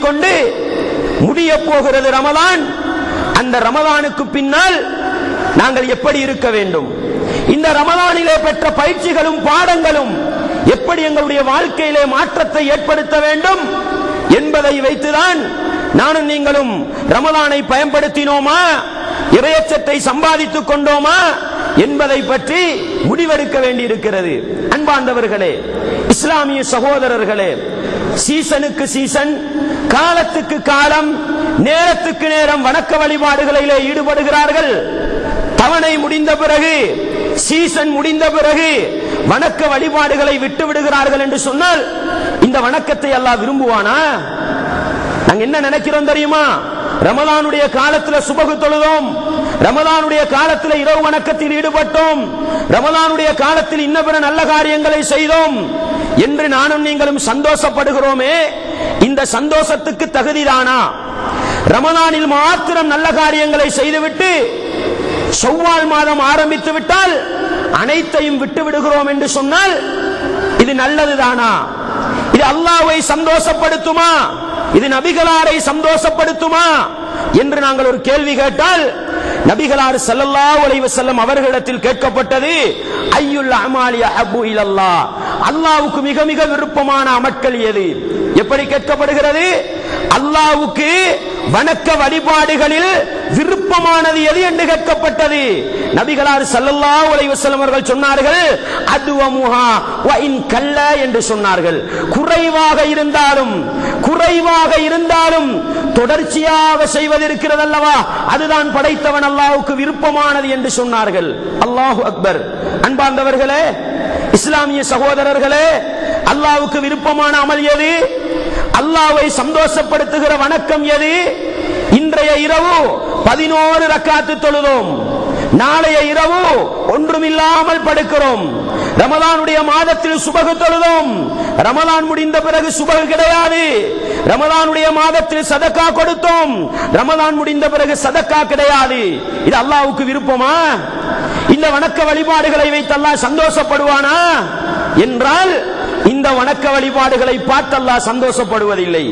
கொண்டு முடிய போகிறது ரமலான். அந்த ரமலானுக்கு பின்னால் நாங்கள் எப்படி இருக்க வேண்டும், இந்த ரமலானிலே பெற்ற பயிற்சிகளும் பாடங்களும் எப்படி எங்களுடைய வாழ்க்கையிலே மாற்றத்தை ஏற்படுத்த வேண்டும் என்பதை வைத்துதான் நானும் நீங்களும் ரமலானை பயன்படுத்தினோமா, இறையச்சத்தை சம்பாதித்துக் கொண்டோமா என்பதை பற்றி முடிவெடுக்க வேண்டியிருக்கிறது. அன்பார்ந்தவர்களே, இஸ்லாமிய சகோதரர்களே, சீசனுக்கு சீசன், காலத்துக்கு காலம், நேரத்துக்கு நேரம் வணக்க வழிபாடுகளிலே ஈடுபடுகிறார்கள். தவணை முடிந்த பிறகு, சீசன் முடிந்த பிறகு வணக்க வழிபாடுகளை விட்டு விடுகிறார்கள் என்று சொன்னால் இந்த வணக்கத்தை அல்லாஹ் விரும்புவானா? நாங்க என்ன நினைக்கிறோம் தெரியுமா? ரமலானுடைய காலத்தில் சுபகு தொழுதோம், ரமலானுடைய காலத்தில் இரவு வணக்கத்தில் ஈடுபட்டோம், ரமலானுடைய காலத்தில் இன்ன பிற நல்ல காரியங்களை செய்தோம் என்று நானும் நீங்களும் சந்தோஷப்படுகிறோமே, இந்த சந்தோஷத்துக்கு தகுதிதானா? ரமலானில் மாத்திரம் நல்ல காரியங்களை செய்துவிட்டு ஷவ்வால் மாதம் ஆரம்பித்து விட்டால் அனைத்தையும் விட்டு விடுகிறோம் என்று சொன்னால் இது நல்லதுதானா? இது அல்லாஹ்வை சந்தோஷப்படுத்துமா? இது நபிகளாரை சந்தோஷப்படுத்துமா என்று நாங்கள் ஒரு கேள்வி கேட்டால், நபிகளார் ஸல்லல்லாஹு அலைஹி வஸல்லம் அவர்களிடத்தில் கேட்கப்பட்டது, ஐயுல் அமாலி அஹப்பு இலல்லாஹ், அல்லாஹ்வுக்கு மிக மிக விருப்பமான அமல்கள் எது? எப்படி கேட்கப்படுகிறது? அல்லாஹ்வுக்கு வணக்க வழிபாடுகளில் விருப்பமானது எது என்று கேட்கப்பட்டது. நபிகளார் ஸல்லல்லாஹு அலைஹி வஸல்லம் அவர்கள் சொன்னார்கள், அதுவமுஹா வ இன் கல்ல என்று சொன்னார்கள். குறைவாக இருந்தாலும் தொடர்ச்சியாக செய்வது இருக்கிறது அல்லவா, அதுதான் படைத்தவன் அல்லாஹ்வுக்கு விருப்பமானது என்று சொன்னார்கள். அல்லாஹு அக்பர். அன்பார்ந்தவர்களே, இஸ்லாமிய சகோதரர்களே, அல்லாஹ்வுக்கு விருப்பமான அமல் எது? அல்லாஹ்வை சந்தோஷப்படுத்துகிற வணக்கம் எது? இன்றைய இரவு 11 ரக்காத்து தொழுதோம், நாளைய இரவு ஒன்றுமில்லாமல் படுக்கிறோம். ரமலானுடைய மாதத்தில் சுபகு தொழுதோம், ரமலான் முடிந்த பிறகு சுபகு கிடையாது. ரமலானுடைய மாதத்தில் சதக்கா கொடுத்தோம், ரமலான் முடிந்த பிறகு சதக்கா கிடையாது. இது அல்லாஹ்வுக்கு விருப்பமா? இந்த வணக்க வழிபாடுகளை வைத்து அல்லாஹ் சந்தோஷப்படுவானா என்றால் இந்த வணக்க வழிபாடுகளை பார்த்து அல்லாஹ் சந்தோஷப்படுவதில்லை.